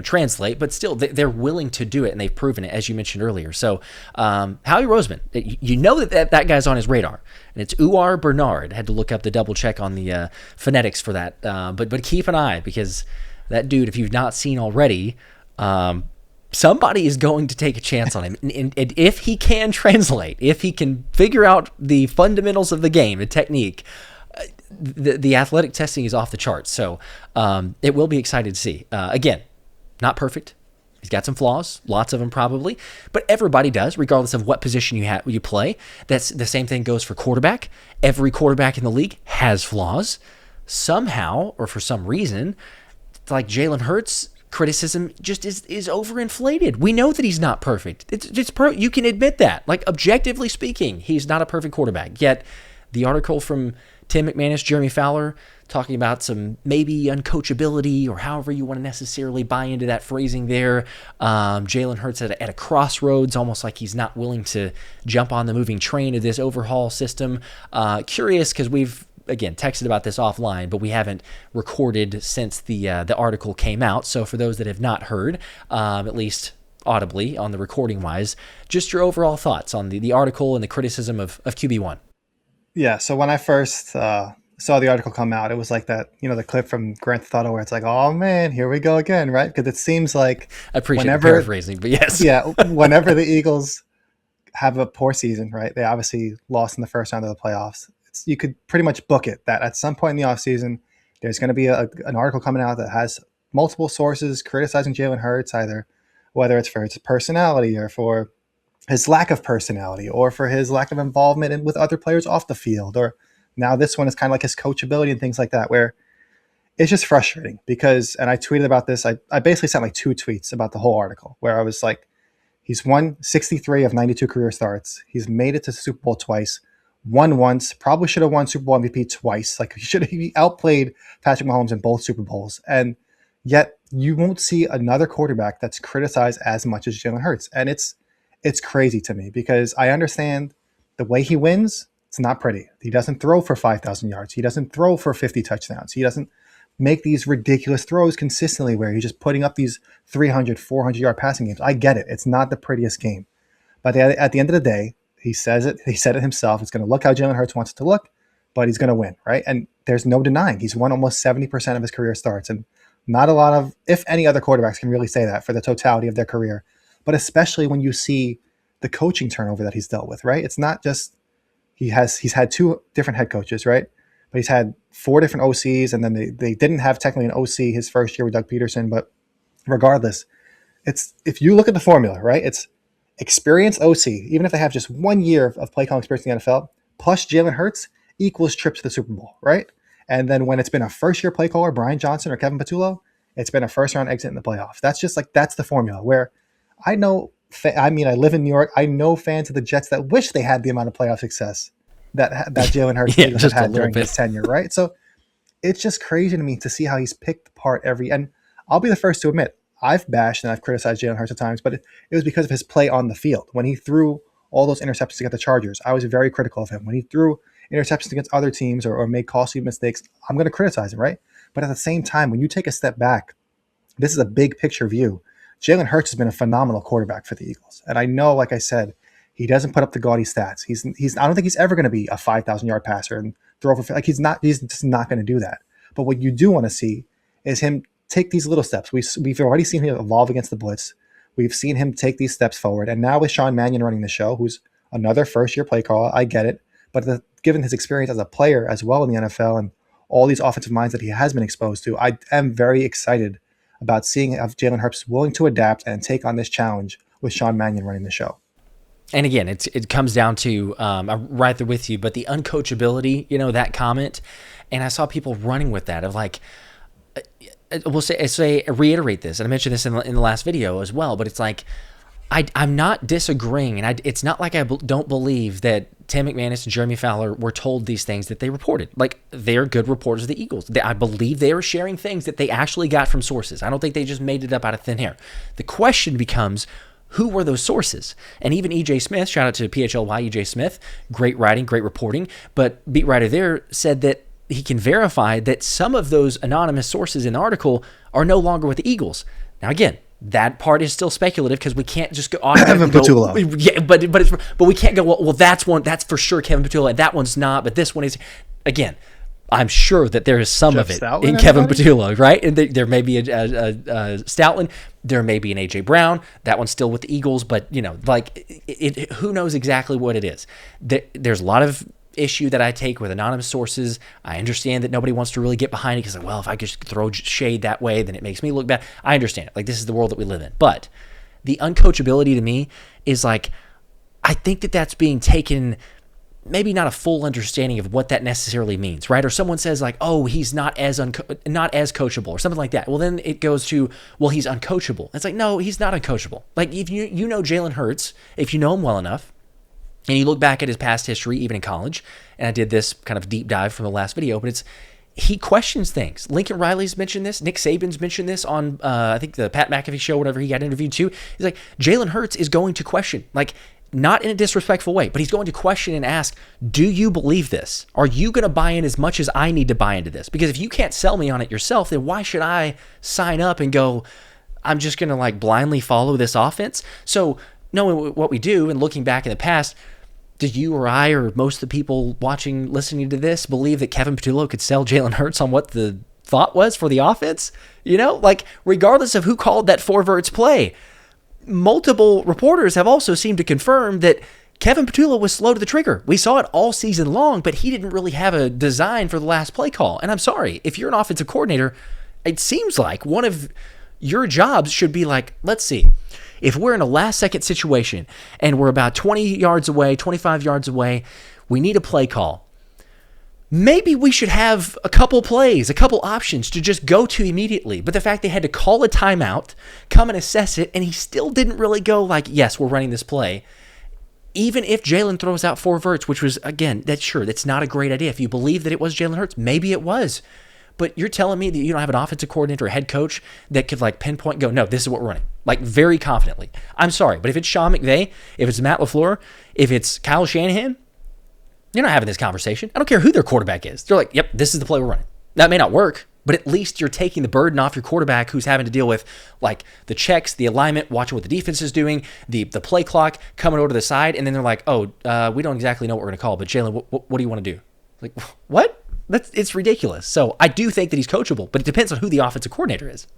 translate, but still they're willing to do it, and they've proven it, as you mentioned earlier. So Howie Roseman, that guy's on his radar, and it's Uar Bernard. I had to look up the double check on the phonetics for that, but keep an eye because that dude, if you've not seen already, somebody is going to take a chance on him. And if he can translate, if he can figure out the fundamentals of the game, the technique, the athletic testing is off the charts. So it will be exciting to see. Again, not perfect. He's got some flaws, lots of them probably, but everybody does, regardless of what position you play. That's the same thing goes for quarterback. Every quarterback in the league has flaws. Somehow, or for some reason, like Jalen Hurts, criticism just is overinflated. We know that he's not perfect. You can admit that. Like, objectively speaking, he's not a perfect quarterback. Yet the article from Tim McManus, Jeremy Fowler, talking about some maybe uncoachability, or however you want to necessarily buy into that phrasing there. Jalen Hurts at a crossroads, almost like he's not willing to jump on the moving train of this overhaul system. Curious, because we've, again, texted about this offline, but we haven't recorded since the article came out. So for those that have not heard, at least audibly on the recording wise, just your overall thoughts on the article and the criticism of QB1. Yeah, so when I first saw the article come out, it was like that, the clip from Grand Theft Auto where it's like, oh man, here we go again, right? Because it seems like I appreciate the paraphrasing, but yes. Yeah, whenever the Eagles have a poor season, right? They obviously lost in the first round of the playoffs. You could pretty much book it that at some point in the offseason, there's going to be an article coming out that has multiple sources criticizing Jalen Hurts, either whether it's for his personality or for his lack of personality or for his lack of involvement with other players off the field. Or now this one is kind of like his coachability and things like that, where it's just frustrating because, and I tweeted about this, I basically sent like 2 tweets about the whole article where I was like, he's won 63 of 92 career starts. He's made it to the Super Bowl twice, won once, probably should have won Super Bowl MVP twice. Like he outplayed Patrick Mahomes in both Super Bowls. And yet you won't see another quarterback that's criticized as much as Jalen Hurts. And it's crazy to me because I understand the way he wins. It's not pretty. He doesn't throw for 5,000 yards. He doesn't throw for 50 touchdowns. He doesn't make these ridiculous throws consistently where he's just putting up these 300, 400-yard passing games. I get it. It's not the prettiest game. But at the end of the day, he says it. He said it himself. It's going to look how Jalen Hurts wants it to look, but he's going to win, right? And there's no denying he's won almost 70% of his career starts. And not a lot of, if any other quarterbacks can really say that for the totality of their career. But especially when you see the coaching turnover that he's dealt with, right? It's not just he's had 2 different head coaches, right? But he's had 4 different OCs, and then they didn't have technically an OC his first year with Doug Peterson. But regardless, it's if you look at the formula, right? It's experienced OC, even if they have just 1 year of play calling experience in the NFL, plus Jalen Hurts equals trip to the Super Bowl, right? And then when it's been a first-year play caller, Brian Johnson or Kevin Patullo, it's been a first-round exit in the playoffs. That's just like, that's the formula where I know, I live in New York. I know fans of the Jets that wish they had the amount of playoff success that Jalen Hurts has had during his tenure, right? So it's just crazy to me to see how he's picked apart and I'll be the first to admit, I've bashed and I've criticized Jalen Hurts at times, but it was because of his play on the field. When he threw all those interceptions to get the Chargers, I was very critical of him. When he threw interceptions against other teams or made costly mistakes, I'm going to criticize him, right? But at the same time, when you take a step back, this is a big picture view. Jalen Hurts has been a phenomenal quarterback for the Eagles. And I know, like I said, he doesn't put up the gaudy stats. I don't think he's ever going to be a 5,000-yard passer and throw for, like he's just not going to do that. But what you do want to see is him take these little steps. We've already seen him evolve against the blitz. We've seen him take these steps forward. And now with Sean Mannion running the show, who's another first-year play caller, I get it. But given his experience as a player as well in the NFL and all these offensive minds that he has been exposed to, I am very excited about seeing if Jalen Hurts is willing to adapt and take on this challenge with Sean Mannion running the show. And again, it comes down to, I'm right there with you, but the uncoachability, that comment, and I saw people running with that of like, we'll reiterate this, and I mentioned this in the last video as well, but it's like, I'm not disagreeing, and it's not like I don't believe that Tim McManus and Jeremy Fowler were told these things that they reported. Like, they're good reporters of the Eagles. I believe they are sharing things that they actually got from sources. I don't think they just made it up out of thin air. The question becomes, who were those sources? And even EJ Smith, shout out to PHLY EJ Smith, great writing, great reporting, but beat writer there said that he can verify that some of those anonymous sources in the article are no longer with the Eagles. Now, again, that part is still speculative because we can't just go. Kevin Patullo. Yeah, but we can't go. Well, that's for sure Kevin Patullo, and that one's not. But this one is. Again, I'm sure that there is some Jeff of it Stoutland, in Kevin Patullo, right? And there may be a Stoutland, there may be an AJ Brown. That one's still with the Eagles, but who knows exactly what it is? There's a lot of issue that I take with anonymous sources. I understand that nobody wants to really get behind it because, well, if I just throw shade that way, then it makes me look bad. I understand it. Like, this is the world that we live in. But the uncoachability to me is like, I think that that's being taken, maybe not a full understanding of what that necessarily means, right? Or someone says like, oh, he's not as coachable or something like that. Well, then it goes to, well, he's uncoachable. It's like, no, he's not uncoachable. Like, if you know Jalen Hurts, if you know him well enough, and you look back at his past history, even in college, and I did this kind of deep dive from the last video, but he questions things. Lincoln Riley's mentioned this. Nick Saban's mentioned this on, I think, the Pat McAfee show, whatever he got interviewed too. He's like, Jalen Hurts is going to question, like, not in a disrespectful way, but he's going to question and ask, do you believe this? Are you going to buy in as much as I need to buy into this? Because if you can't sell me on it yourself, then why should I sign up and go, I'm just going to like blindly follow this offense? So knowing what we do and looking back in the past, did you or I or most of the people watching, listening to this believe that Kevin Patullo could sell Jalen Hurts on what the thought was for the offense? You know, like regardless of who called that 4 verts play, multiple reporters have also seemed to confirm that Kevin Patullo was slow to the trigger. We saw it all season long, but he didn't really have a design for the last play call. And I'm sorry, if you're an offensive coordinator, it seems like one of your jobs should be like, let's see, if we're in a last-second situation and we're about 20 yards away, 25 yards away, we need a play call. Maybe we should have a couple plays, a couple options to just go to immediately. But the fact they had to call a timeout, come and assess it, and he still didn't really go like, yes, we're running this play. Even if Jalen throws out 4 verts, which was, again, that's not a great idea. If you believe that it was Jalen Hurts, maybe it was. But you're telling me that you don't have an offensive coordinator or head coach that could like pinpoint and go, no, this is what we're running. Like very confidently. I'm sorry, but if it's Sean McVay, if it's Matt LaFleur, if it's Kyle Shanahan, you're not having this conversation. I don't care who their quarterback is. They're like, yep, this is the play we're running. That may not work, but at least you're taking the burden off your quarterback who's having to deal with like the checks, the alignment, watching what the defense is doing, the play clock, coming over to the side, and then they're like, oh, we don't exactly know what we're going to call, but Jalen, what do you want to do? Like, what? It's ridiculous. So I do think that he's coachable, but it depends on who the offensive coordinator is.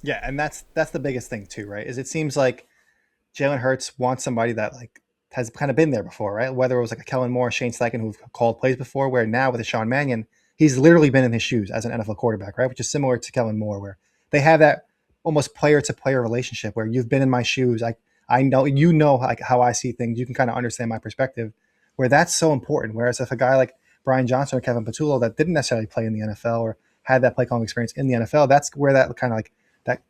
Yeah, and that's the biggest thing too, right? Is it seems like Jalen Hurts wants somebody that like has kind of been there before, right? Whether it was like a Kellen Moore, Shane Steichen, who've called plays before, where now with a Sean Mannion, he's literally been in his shoes as an NFL quarterback, right? Which is similar to Kellen Moore, where they have that almost player-to-player relationship where you've been in my shoes. I know, you know, like how I see things. You can kind of understand my perspective, where that's so important. Whereas if a guy like Brian Johnson or Kevin Patullo that didn't necessarily play in the NFL or had that play calling experience in the NFL, that's where that kind of like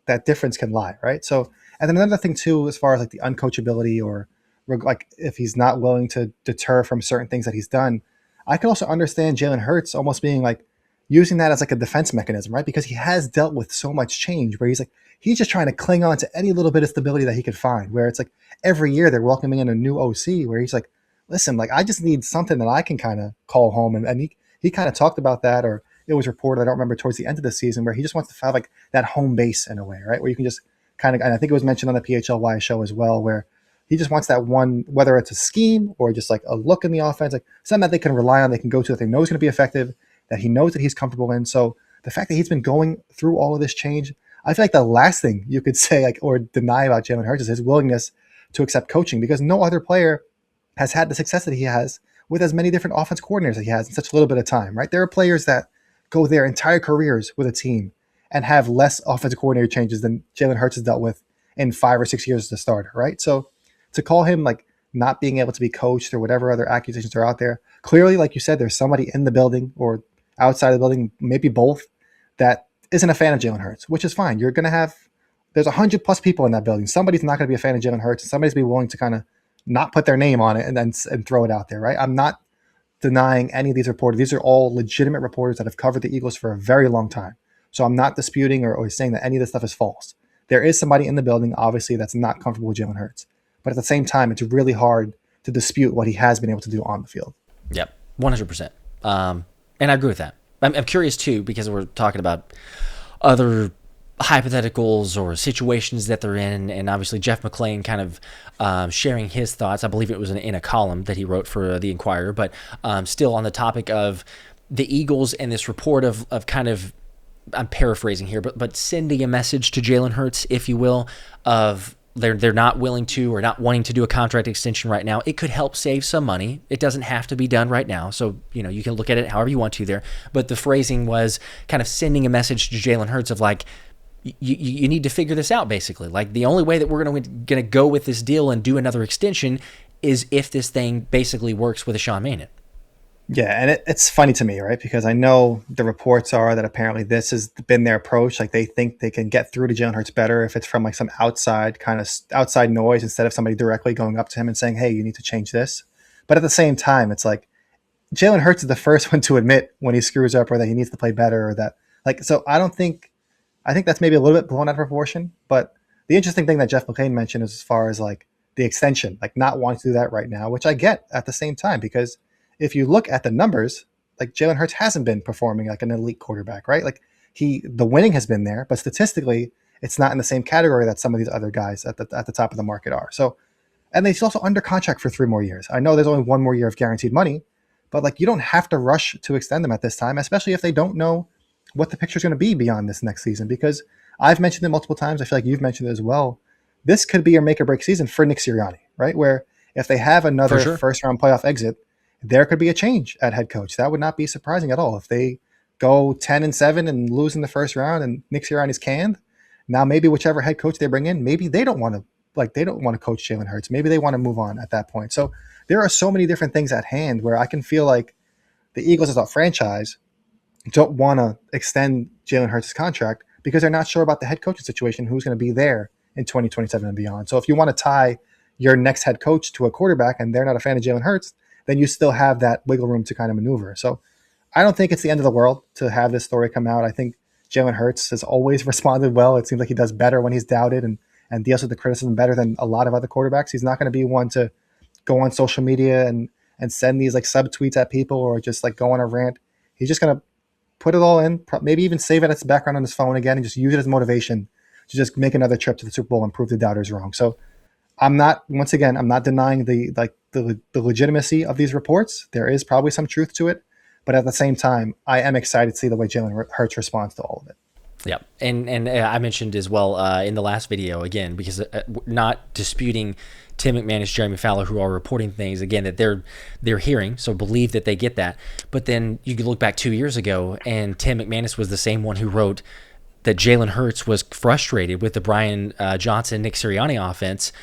that difference can lie, right? So, and then another thing too, as far as like the uncoachability or like if he's not willing to deter from certain things that he's done, I can also understand Jalen Hurts almost being like using that as like a defense mechanism, right? Because he has dealt with so much change where he's just trying to cling on to any little bit of stability that he could find, where it's like every year they're welcoming in a new OC where he's like, listen, like I just need something that I can kind of call home. And he kind of talked about that, or it was reported, I don't remember, towards the end of the season, where he just wants to have like that home base in a way, right? Where you can just kind of, and I think it was mentioned on the PHLY show as well, where he just wants that one, whether it's a scheme or just like a look in the offense, like something that they can rely on, they can go to, that they know is going to be effective, that he knows that he's comfortable in. So the fact that he's been going through all of this change, I feel like the last thing you could say like or deny about Jalen Hurts is his willingness to accept coaching, because no other player has had the success that he has with as many different offense coordinators that he has in such a little bit of time, right? There are players that go their entire careers with a team and have less offensive coordinator changes than Jalen Hurts has dealt with in 5 or 6 years as a starter, right? So to call him like not being able to be coached or whatever other accusations are out there, clearly, like you said, there's somebody in the building or outside of the building, maybe both, that isn't a fan of Jalen Hurts, which is fine. You're going to have, there's 100+ people in that building. Somebody's not going to be a fan of Jalen Hurts, and somebody's going to be willing to kind of not put their name on it and throw it out there, right? I'm not denying any of these reporters. These are all legitimate reporters that have covered the Eagles for a very long time. So I'm not disputing or saying that any of this stuff is false. There is somebody in the building, obviously, that's not comfortable with Jalen Hurts. But at the same time, it's really hard to dispute what he has been able to do on the field. Yep, 100%. And I agree with that. I'm curious, too, because we're talking about other hypotheticals or situations that they're in, and obviously Jeff McClain kind of sharing his thoughts. I believe it was in a column that he wrote for the Inquirer, but still on the topic of the Eagles and this report of kind of, I'm paraphrasing here, but sending a message to Jalen Hurts, if you will, of they're not willing to or not wanting to do a contract extension right now. It could help save some money. It doesn't have to be done right now. So, you can look at it however you want to there. But the phrasing was kind of sending a message to Jalen Hurts of like, you need to figure this out, basically. Like, the only way that we're going to go with this deal and do another extension is if this thing basically works with a Sean Mannion. Yeah, and it's funny to me, right? Because I know the reports are that apparently this has been their approach. Like, they think they can get through to Jalen Hurts better if it's from like some outside noise instead of somebody directly going up to him and saying, hey, you need to change this. But at the same time, it's like Jalen Hurts is the first one to admit when he screws up or that he needs to play better or that, like, so I think that's maybe a little bit blown out of proportion. But the interesting thing that Jeff McClain mentioned is as far as like the extension, like not wanting to do that right now, which I get at the same time, because if you look at the numbers, like Jalen Hurts hasn't been performing like an elite quarterback, right? Like the winning has been there, but statistically, it's not in the same category that some of these other guys at the top of the market are. So, and he's also under contract for 3 more years. I know there's only 1 more year of guaranteed money, but like you don't have to rush to extend them at this time, especially if they don't know what the picture is going to be beyond this next season. Because I've mentioned it multiple times. I feel like you've mentioned it as well. This could be a make or break season for Nick Sirianni, right? Where if they have another first round playoff exit, there could be a change at head coach. That would not be surprising at all. If they go 10-7 and lose in the first round and Nick Sirianni's canned, now maybe whichever head coach they bring in, maybe they don't want to coach Jalen Hurts. Maybe they want to move on at that point. So there are so many different things at hand where I can feel like the Eagles as a franchise don't want to extend Jalen Hurts' contract because they're not sure about the head coaching situation, who's going to be there in 2027 and beyond. So if you want to tie your next head coach to a quarterback and they're not a fan of Jalen Hurts, then you still have that wiggle room to kind of maneuver. So I don't think it's the end of the world to have this story come out. I think Jalen Hurts has always responded well. It seems like he does better when he's doubted and deals with the criticism better than a lot of other quarterbacks. He's not going to be one to go on social media and send these like subtweets at people or just like go on a rant. He's just going to put it all in, maybe even save it as a background on his phone again and just use it as motivation to just make another trip to the Super Bowl and prove the doubters wrong. So I'm not denying the legitimacy of these reports. There is probably some truth to it, but at the same time, I am excited to see the way Jalen Hurts responds to all of it. Yeah, and I mentioned as well in the last video, again, because not disputing Tim McManus, Jeremy Fowler, who are reporting things, again, that they're hearing, so believe that they get that. But then you could look back 2 years ago, and Tim McManus was the same one who wrote that Jalen Hurts was frustrated with the Brian Johnson, Nick Sirianni offense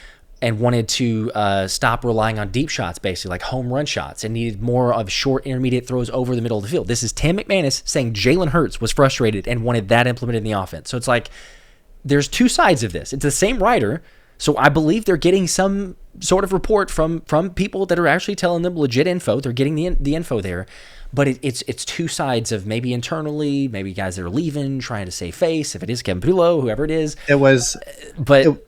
and wanted to stop relying on deep shots, basically, like home run shots, and needed more of short, intermediate throws over the middle of the field. This is Tim McManus saying Jalen Hurts was frustrated and wanted that implemented in the offense. So it's like there's 2 sides of this. It's the same writer, so I believe they're getting some sort of report from people that are actually telling them legit info. They're getting the info there. But it's 2 sides of maybe internally, maybe guys that are leaving, trying to save face. If it is Kevin Patullo, whoever it is, it was Kevin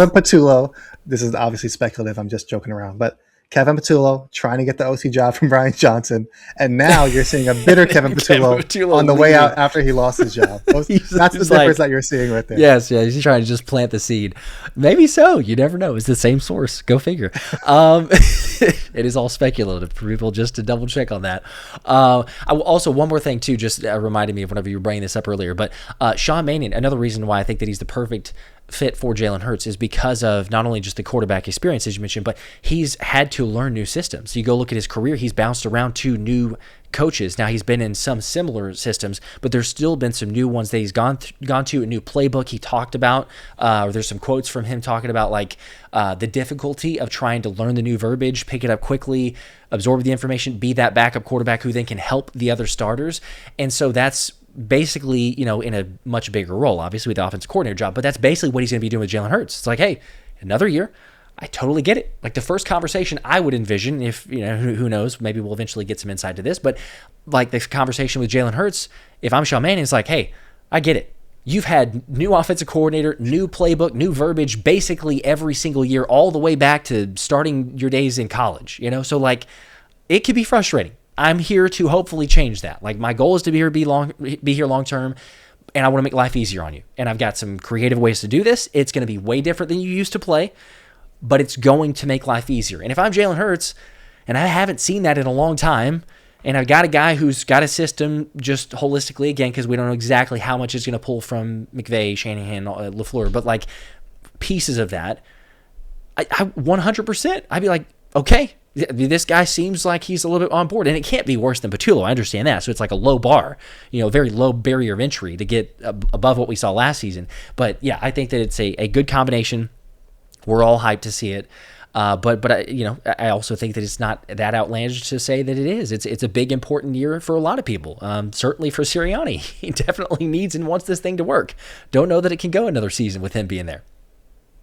Patullo. This is obviously speculative. I'm just joking around, but Kevin Patullo trying to get the OC job from Brian Johnson, and now you're seeing a bitter Kevin Patullo on the way out after he lost his job. That's the difference that you're seeing right there. Yes, yeah, he's trying to just plant the seed. Maybe so. You never know. It's the same source. Go figure. It is all speculative for people, just to double check on that. Also, one more thing too, just reminded me of whenever you were bringing this up earlier, but Sean Mannion, another reason why I think that he's the perfect fit for Jalen Hurts is because of not only just the quarterback experience, as you mentioned, but he's had to learn new systems. So you go look at his career, he's bounced around to new coaches. Now, he's been in some similar systems, but there's still been some new ones that he's gone to, a new playbook he talked about. There's some quotes from him talking about like the difficulty of trying to learn the new verbiage, pick it up quickly, absorb the information, be that backup quarterback who then can help the other starters. And so that's basically, in a much bigger role, obviously with the offensive coordinator job, but that's basically what he's going to be doing with Jalen Hurts. It's like, hey, another year, I totally get it. Like the first conversation I would envision, if, who knows, maybe we'll eventually get some insight to this, but like the conversation with Jalen Hurts, if I'm Sean Mannion, it's like, hey, I get it. You've had new offensive coordinator, new playbook, new verbiage, basically every single year, all the way back to starting your days in college, So like, it could be frustrating. I'm here to hopefully change that. Like my goal is to be here long term, and I want to make life easier on you. And I've got some creative ways to do this. It's going to be way different than you used to play, but it's going to make life easier. And if I'm Jalen Hurts, and I haven't seen that in a long time, And I've got a guy who's got a system just holistically, again, because we don't know exactly how much is going to pull from McVay, Shanahan, LaFleur, but like pieces of that. I 100%, I'd be like, okay, this guy seems like he's a little bit on board, and it can't be worse than Patullo. I understand that. So it's like a low bar, very low barrier of entry to get above what we saw last season. But yeah, I think that it's a good combination. We're all hyped to see it. But I also think that it's not that outlandish to say that it is. It's a big, important year for a lot of people. Certainly for Sirianni. He definitely needs and wants this thing to work. Don't know that it can go another season with him being there.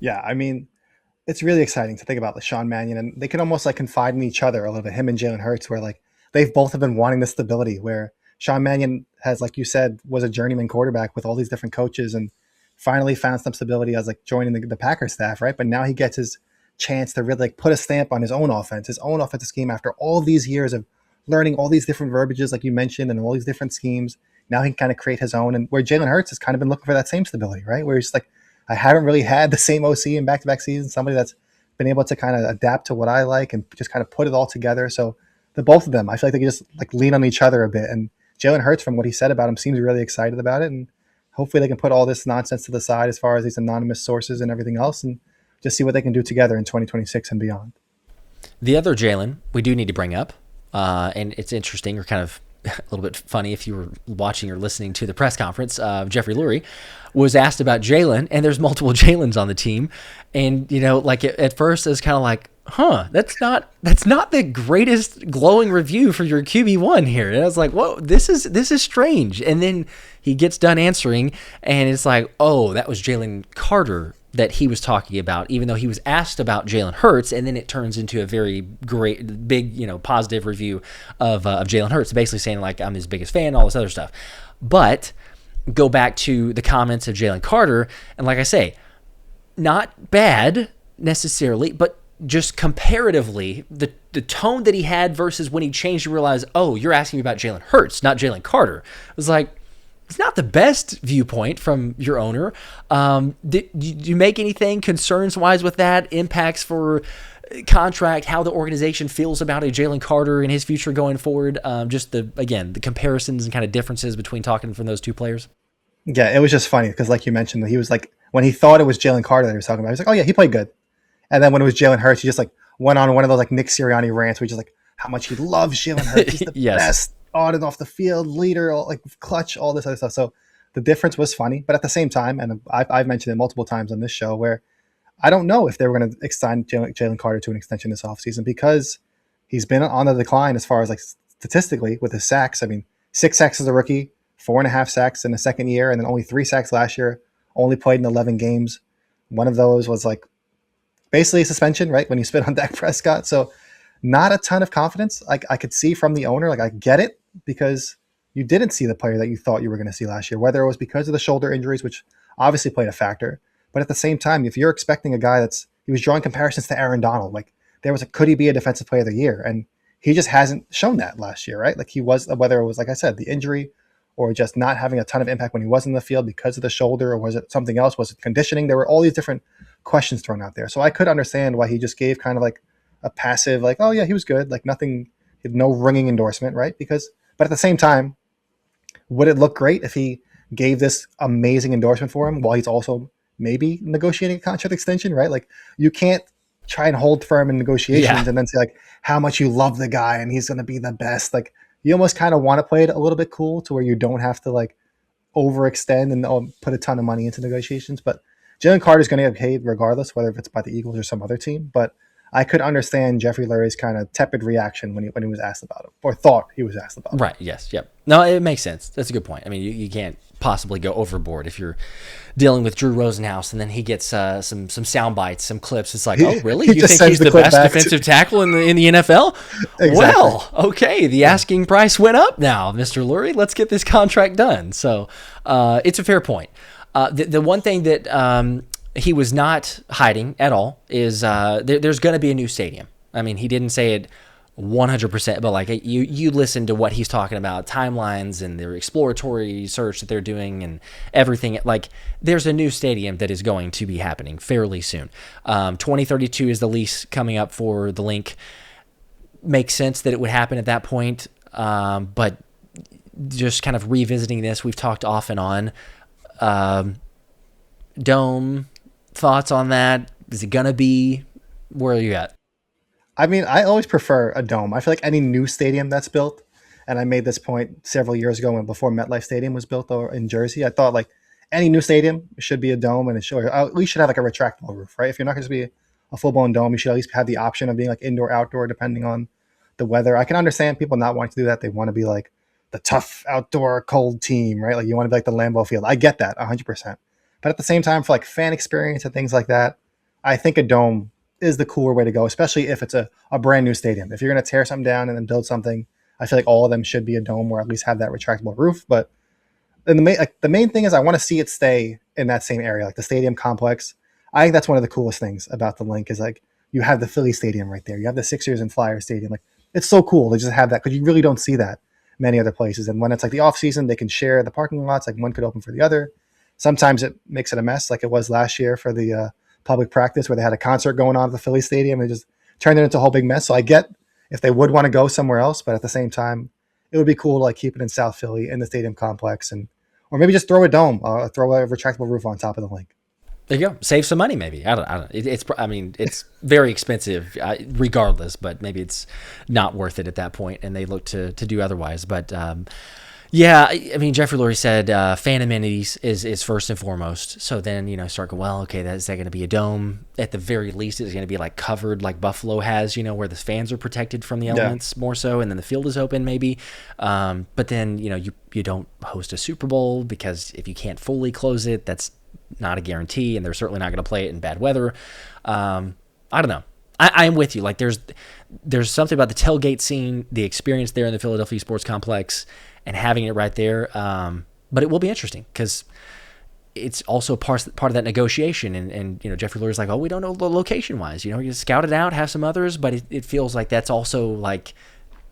Yeah, I mean, it's really exciting to think about the Sean Mannion, and they can almost like confide in each other a little bit, him and Jalen Hurts, where like they've both have been wanting the stability, where Sean Mannion has, like you said, was a journeyman quarterback with all these different coaches and finally found some stability as like joining the Packers staff, right? But now he gets his chance to really like put a stamp on his own offensive scheme after all these years of learning all these different verbiages, like you mentioned, and all these different schemes. Now he can kind of create his own, and where Jalen Hurts has kind of been looking for that same stability, right? Where he's like, I haven't really had the same OC in back-to-back seasons, somebody that's been able to kind of adapt to what I like and just kind of put it all together. So the both of them, I feel like they can just like lean on each other a bit. And Jalen Hurts, from what he said about him, seems really excited about it. And hopefully they can put all this nonsense to the side as far as these anonymous sources and everything else and just see what they can do together in 2026 and beyond. The other Jaelan we do need to bring up, and it's interesting or kind of a little bit funny if you were watching or listening to the press conference, Jeffrey Lurie was asked about Jaelan, and there's multiple Jaelans on the team. And, like at first it's kind of like, that's not the greatest glowing review for your QB1 here. And I was like, whoa, this is strange. And then he gets done answering, and it's like, oh, that was Jalen Carter that he was talking about, even though he was asked about Jalen Hurts, and then it turns into a very great, big, positive review of Jalen Hurts, basically saying like, I'm his biggest fan, all this other stuff. But go back to the comments of Jalen Carter, and like I say, not bad necessarily, but just comparatively, the tone that he had versus when he changed to realize, oh, you're asking me about Jalen Hurts, not Jalen Carter. It was like, it's not the best viewpoint from your owner. Did you make anything concerns-wise with that? Impacts for contract, how the organization feels about a Jalen Carter and his future going forward? Just the comparisons and kind of differences between talking from those two players? Yeah, it was just funny because like you mentioned, he was like, when he thought it was Jalen Carter that he was talking about, he was like, oh yeah, he played good. And then when it was Jalen Hurts, he just like went on one of those like Nick Sirianni rants where he's just like, how much he loves Jalen Hurts. He's the best on and off the field, leader, like clutch, all this other stuff. So the difference was funny, but at the same time, and I've mentioned it multiple times on this show, where I don't know if they were going to extend Jalen Carter to an extension this offseason because he's been on the decline as far as like statistically with his sacks. I mean, 6 sacks as a rookie, 4.5 sacks in the second year, and then only 3 sacks last year, only played in 11 games. One of those was like basically a suspension, right? When you spit on Dak Prescott. So not a ton of confidence. I could see from the owner, like I get it, because you didn't see the player that you thought you were going to see last year, whether it was because of the shoulder injuries, which obviously played a factor. But at the same time, if you're expecting a guy he was drawing comparisons to Aaron Donald, like there was could he be a defensive player of the year? And he just hasn't shown that last year, right? Like he was, whether it was, like I said, the injury or just not having a ton of impact when he was in the field because of the shoulder, or was it something else? Was it conditioning? There were all these different questions thrown out there. So I could understand why he just gave kind of like a passive, like, oh yeah, he was good. Like nothing, no ringing endorsement, right? But at the same time, would it look great if he gave this amazing endorsement for him while he's also maybe negotiating a contract extension, right? Like you can't try and hold firm in negotiations and then say like how much you love the guy and he's going to be the best. Like you almost kind of want to play it a little bit cool to where you don't have to like overextend and put a ton of money into negotiations. But Jalen Carter is going to get paid regardless, whether if it's by the Eagles or some other team. But I could understand Jeffrey Lurie's kind of tepid reaction when he was asked about it, or thought he was asked about it. Right. Yes. Yep. No, it makes sense. That's a good point. I mean, you can't possibly go overboard if you're dealing with Drew Rosenhaus and then he gets some sound bites, some clips. It's like, oh, really? You think he's the best defensive tackle in the NFL? Exactly. Well, okay. The asking price went up now, Mr. Lurie. Let's get this contract done. So it's a fair point. The one thing that he was not hiding at all is there's going to be a new stadium. I mean, he didn't say it 100%, but like you listen to what he's talking about, timelines and their exploratory research that they're doing and everything. Like there's a new stadium that is going to be happening fairly soon. 2032 is the lease coming up for the Link. Makes sense that it would happen at that point. But just kind of revisiting this, we've talked off and on. Dome, thoughts on that? Is it gonna be? Where are you at? I mean, I always prefer a dome. I feel like any new stadium that's built, and I made this point several years ago when before MetLife Stadium was built in Jersey. I thought like any new stadium should be a dome, and it should at least should have like a retractable roof, right? If you're not going to be a full-blown dome, you should at least have the option of being like indoor, outdoor, depending on the weather. I can understand people not wanting to do that. They want to be like the tough outdoor cold team, right? Like you want to be like the Lambeau Field. I get that 100%. But at the same time, for like fan experience and things like that, I think a dome is the cooler way to go, especially if it's a brand new stadium. If you're going to tear something down and then build something, I feel like all of them should be a dome or at least have that retractable roof. But then the main thing is I want to see it stay in that same area, like the stadium complex. I think that's one of the coolest things about the link is like you have the Philly stadium right there. You have the Sixers and Flyers stadium. Like it's so cool to just have that because you really don't see that many other places. And when it's like the off season, they can share the parking lots. Like one could open for the other. Sometimes it makes it a mess, like it was last year for the public practice where they had a concert going on at the Philly stadium. They just turned it into a whole big mess. So I get if they would want to go somewhere else, but at the same time, it would be cool to like keep it in South Philly in the stadium complex, or maybe just throw a dome, throw a retractable roof on top of the link. There you go. Save some money, maybe. I don't. It's very expensive, regardless. But maybe it's not worth it at that point, and they look to do otherwise. But yeah, I mean, Jeffrey Lurie said fan amenities is first and foremost. So then start going, well, okay, is that going to be a dome? At the very least, is it going to be like covered like Buffalo has, where the fans are protected from the elements more so, and then the field is open maybe. But then you don't host a Super Bowl because if you can't fully close it, that's not a guarantee, and they're certainly not going to play it in bad weather. I don't know. I'm with you. Like there's something about the tailgate scene, the experience there in the Philadelphia Sports Complex, and having it right there. But it will be interesting because it's also part of that negotiation. And Jeffrey Lurie's like, oh, we don't know the location wise. You scout it out, have some others, but it feels like that's also like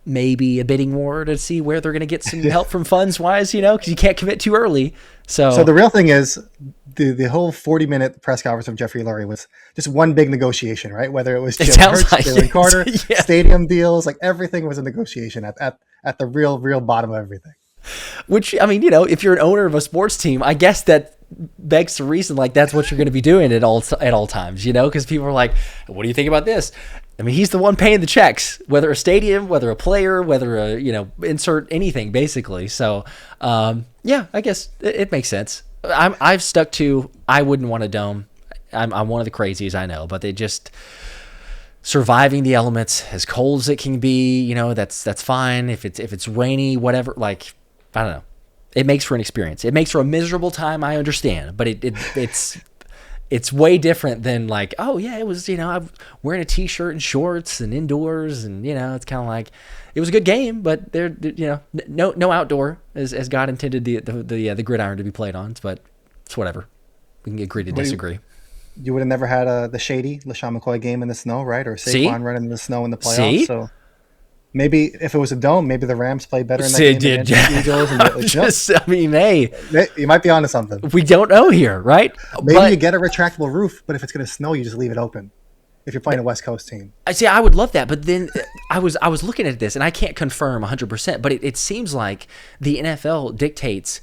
maybe a bidding war to see where they're going to get some help from funds wise, because you can't commit too early. So the real thing is the whole 40-minute press conference of Jeffrey Lurie was just one big negotiation, right? Whether it was Jalen Hurts, like Jalen Carter, stadium deals, like everything was a negotiation at the real bottom of everything. Which, I mean, if you're an owner of a sports team, I guess that begs the reason, like that's what you're going to be doing at all times, because people are like, what do you think about this? I mean, he's the one paying the checks, whether a stadium, whether a player, whether insert anything basically. So, yeah, I guess it makes sense. I've stuck to, I wouldn't want a dome. I'm one of the crazies, I know, but they just surviving the elements as cold as it can be, that's fine. If it's rainy, whatever, like, I don't know. It makes for an experience. It makes for a miserable time, I understand, but it's way different than like, oh yeah, it was, I'm wearing a t-shirt and shorts and indoors, and it's kind of like it was a good game, but there, no outdoor as God intended the gridiron to be played on. But it's whatever. We can agree to disagree. You would have never had the shady LaShawn McCoy game in the snow, right? Or Saquon running in the snow in the playoffs. See? So maybe if it was a dome, maybe the Rams played better in that game than the Eagles. And I mean, hey, you might be onto something. We don't know here, right? Maybe you get a retractable roof, but if it's going to snow, you just leave it open. If you're playing a West Coast team, I would love that. But then I was looking at this, and I can't confirm 100%, but it seems like the NFL dictates,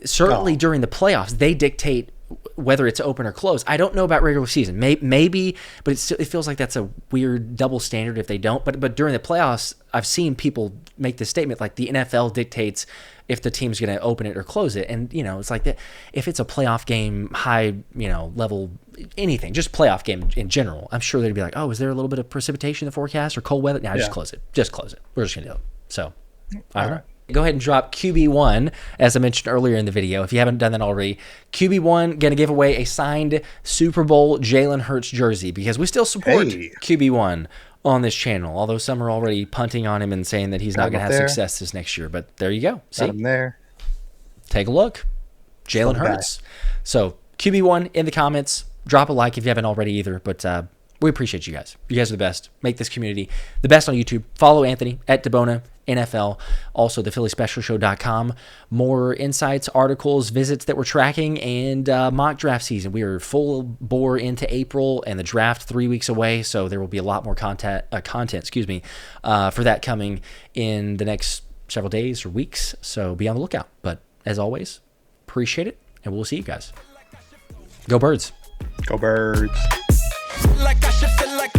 certainly during the playoffs, they dictate whether it's open or closed. I don't know about regular season, maybe, but it feels like that's a weird double standard if they don't. But during the playoffs, I've seen people make this statement like the NFL dictates if the team's going to open it or close it, and it's like that. If it's a playoff game, high level, anything, just playoff game in general, I'm sure they'd be like, oh, is there a little bit of precipitation in the forecast or cold weather? No, just close it. Just close it. We're just going to do it. So, all right. Go ahead and drop QB1, as I mentioned earlier in the video. If you haven't done that already, QB1 going to give away a signed Super Bowl Jalen Hurts jersey because we still support QB1 on this channel, although some are already punting on him and saying that he's not going to have success this next year. But there you go. See? Got him there. Take a look. Jalen Hurts. So QB1 in the comments. Drop a like if you haven't already either. But we appreciate you guys. You guys are the best. Make this community the best on YouTube. Follow Anthony at DeBona NFL, also the PhillySpecialShow.com. More insights, articles, visits that we're tracking, and mock draft season. We are full bore into April, and the draft 3 weeks away, so there will be a lot more content for that coming in the next several days or weeks, so be on the lookout. But as always, appreciate it, and we'll see you guys. Go Birds. Go Birds. Like I should feel like